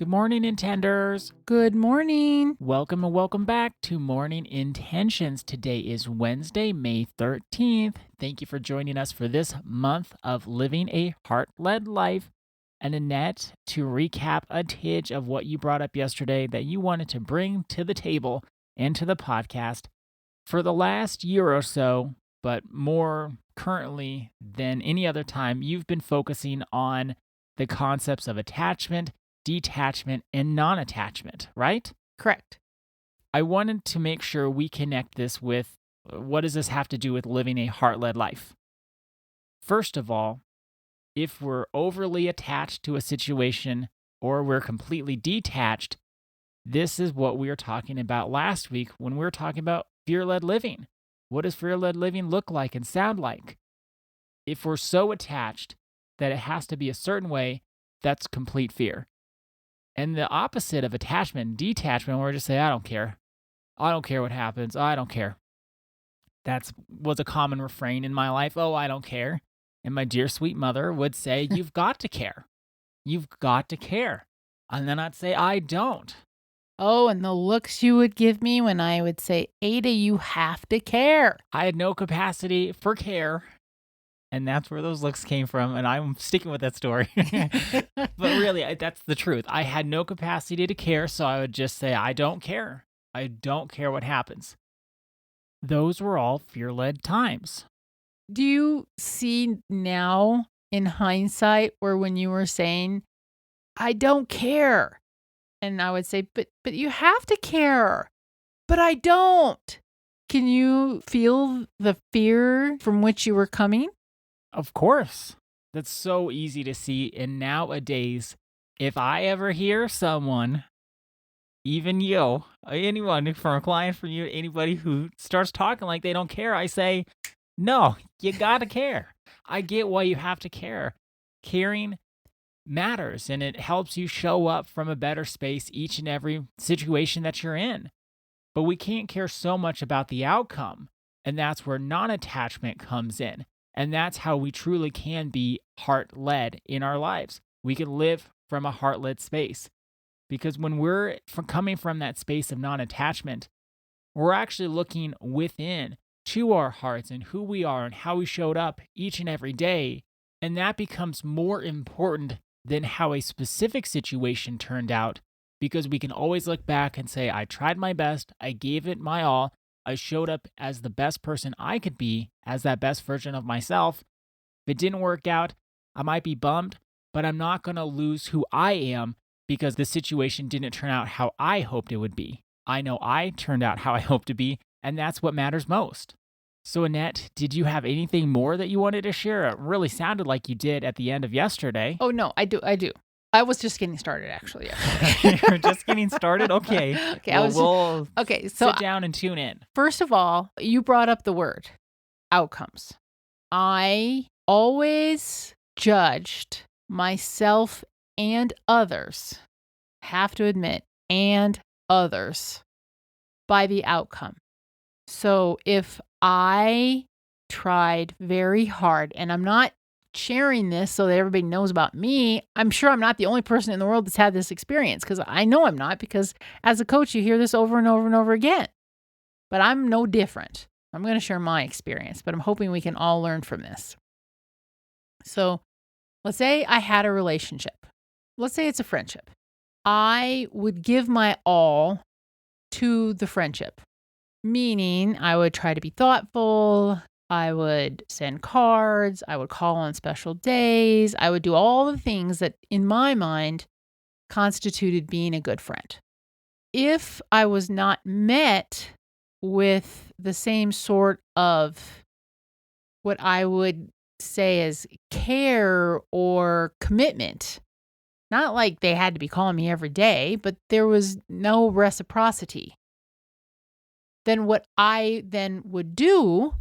Good morning, Intenders. Good morning. Welcome and welcome back to Morning Intentions. Today is Wednesday, May 13th. Thank you for joining us for this month of living a heart-led life. And Annette, to recap a tidge of what you brought up yesterday that you wanted to bring to the table and to the podcast. For the last year or so, but more currently than any other time, you've been focusing on the concepts of attachment, detachment, and non-attachment, right? Correct. I wanted to make sure we connect this with what does this have to do with living a heart-led life? First of all, if we're overly attached to a situation or we're completely detached, this is what we were talking about last week when we were talking about fear-led living. What does fear-led living look like and sound like? If we're so attached that it has to be a certain way, that's complete fear. And the opposite of attachment and detachment, where we just say, I don't care. I don't care what happens. I don't care. That was a common refrain in my life. Oh, I don't care. And my dear sweet mother would say, you've got to care. You've got to care. And then I'd say, I don't. Oh, and the looks you would give me when I would say, Ada, you have to care. I had no capacity for care. And that's where those looks came from. And I'm sticking with that story. But really, that's the truth. I had no capacity to care. So I would just say, I don't care. I don't care what happens. Those were all fear-led times. Do you see now in hindsight where when you were saying, I don't care, and I would say, but you have to care, but I don't. Can you feel the fear from which you were coming? Of course. That's so easy to see. And nowadays, if I ever hear someone, even you, anyone from a client from you, anybody who starts talking like they don't care, I say, no, you gotta care. I get why you have to care. Caring matters and it helps you show up from a better space each and every situation that you're in. But we can't care so much about the outcome. And that's where non-attachment comes in. And that's how we truly can be heart-led in our lives. We can live from a heart-led space. Because when we're coming from that space of non-attachment, we're actually looking within to our hearts and who we are and how we showed up each and every day. And that becomes more important than how a specific situation turned out, because we can always look back and say, I tried my best, I gave it my all, I showed up as the best person I could be, as that best version of myself. If it didn't work out, I might be bummed, but I'm not going to lose who I am because the situation didn't turn out how I hoped it would be. I know I turned out how I hoped to be, and that's what matters most. So Annette, did you have anything more that you wanted to share? It really sounded like you did at the end of yesterday. Oh, no, I do. I was just getting started, actually. You're just getting started? Okay. Okay, We'll okay, so sit down and tune in. First of all, you brought up the word outcomes. I always judged myself and others, have to admit, and others by the outcome. So if I tried very hard, and I'm not sharing this so that everybody knows about me, I'm sure I'm not the only person in the world that's had this experience, because I know I'm not, because as a coach, you hear this over and over and over again. But I'm no different. I'm going to share my experience, but I'm hoping we can all learn from this. So let's say I had a relationship. Let's say it's a friendship. I would give my all to the friendship, meaning I would try to be thoughtful. I would send cards. I would call on special days. I would do all the things that, in my mind, constituted being a good friend. If I was not met with the same sort of what I would say as care or commitment, not like they had to be calling me every day, but there was no reciprocity, then what I then would do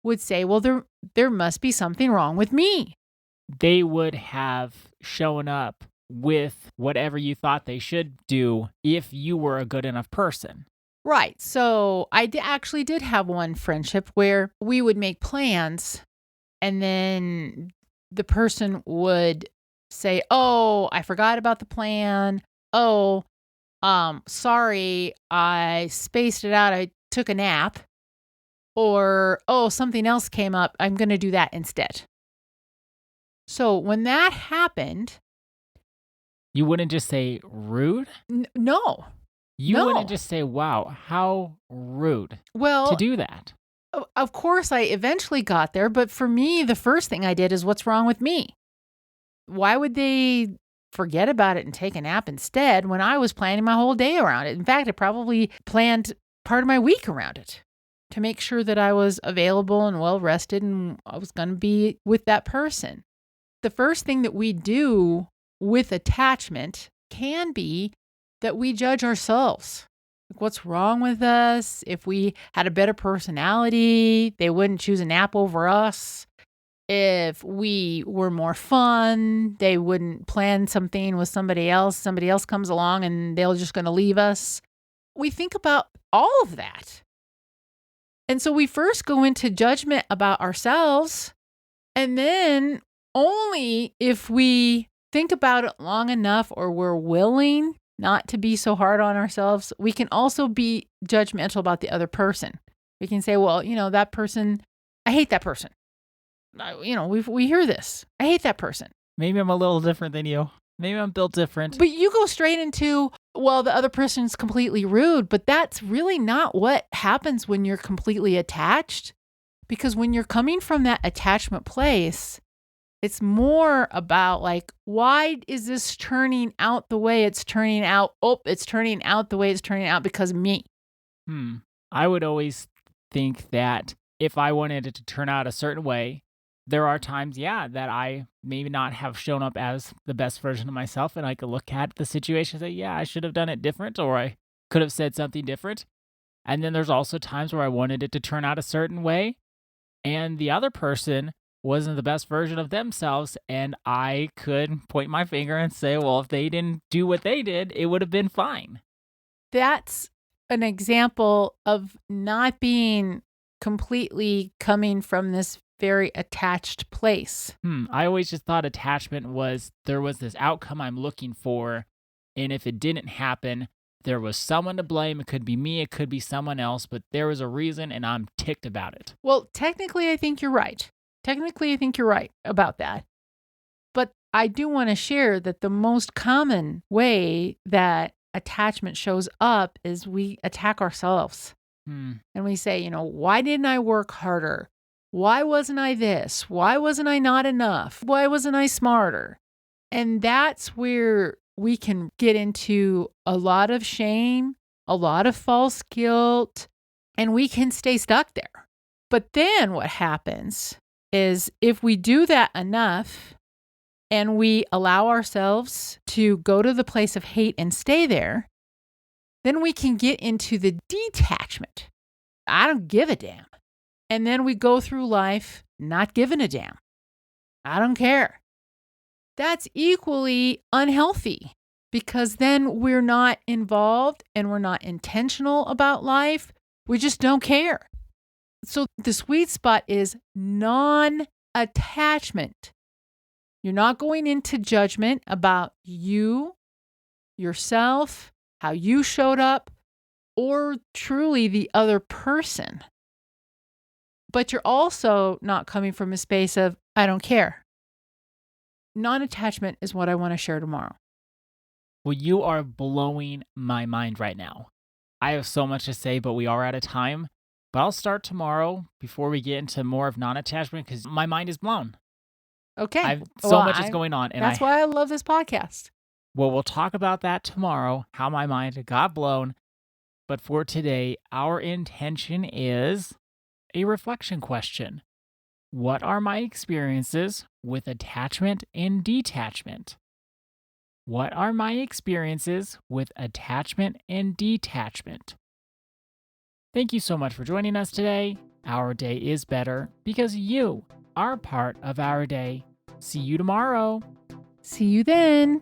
would say, well, there must be something wrong with me. They would have shown up with whatever you thought they should do if you were a good enough person. Right. So I actually did have one friendship where we would make plans and then the person would say, "Oh, I forgot about the plan. Oh, sorry, I spaced it out. I took a nap." Or, "Oh, something else came up. I'm going to do that instead." So when that happened, You wouldn't just say rude? no, You wouldn't no. just say, "Wow, how rude," to Well, do that? of course, I eventually got there. But for me, the first thing I did is, what's wrong with me? Why would they forget about it and take a nap instead when I was planning my whole day around it? In fact, I probably planned part of my week around it to make sure that I was available and well rested and I was going to be with that person. The first thing that we do with attachment can be that we judge ourselves. Like, what's wrong with us? If we had a better personality, they wouldn't choose a nap over us. If we were more fun, they wouldn't plan something with somebody else. Somebody else comes along and they're just going to leave us. We think about all of that. And so we first go into judgment about ourselves. And then only if we think about it long enough or we're willing not to be so hard on ourselves, we can also be judgmental about the other person. We can say, well, that person, I hate that person. We hear this. I hate that person. Maybe I'm a little different than you. Maybe I'm built different. But you go straight into, well, the other person's completely rude. But that's really not what happens when you're completely attached. Because when you're coming from that attachment place, it's more about like, why is this turning out the way it's turning out? Oh, it's turning out the way it's turning out because of me. I would always think that if I wanted it to turn out a certain way, there are times, that I maybe not have shown up as the best version of myself. And I could look at the situation and say, I should have done it different, or I could have said something different. And then there's also times where I wanted it to turn out a certain way, and the other person wasn't the best version of themselves. And I could point my finger and say, well, if they didn't do what they did, it would have been fine. That's an example of not being completely coming from this very attached place. I always just thought attachment was there was this outcome I'm looking for. And if it didn't happen, there was someone to blame. It could be me, it could be someone else, but there was a reason and I'm ticked about it. Well, technically, I think you're right. Technically, I think you're right about that. But I do want to share that the most common way that attachment shows up is we attack ourselves. And we say, why didn't I work harder? Why wasn't I this? Why wasn't I not enough? Why wasn't I smarter? And that's where we can get into a lot of shame, a lot of false guilt, and we can stay stuck there. But then what happens is if we do that enough and we allow ourselves to go to the place of hate and stay there, then we can get into the detachment. I don't give a damn. And then we go through life not giving a damn. I don't care. That's equally unhealthy because then we're not involved and we're not intentional about life. We just don't care. So the sweet spot is non-attachment. You're not going into judgment about you, yourself, how you showed up, or truly the other person. But you're also not coming from a space of, I don't care. Non-attachment is what I want to share tomorrow. Well, you are blowing my mind right now. I have so much to say, but we are out of time. But I'll start tomorrow before we get into more of non-attachment because my mind is blown. Okay. So much is going on. And that's why I love this podcast. Well, we'll talk about that tomorrow, how my mind got blown. But for today, our intention is a reflection question. What are my experiences with attachment and detachment? What are my experiences with attachment and detachment? Thank you so much for joining us today. Our day is better because you are part of our day. See you tomorrow. See you then.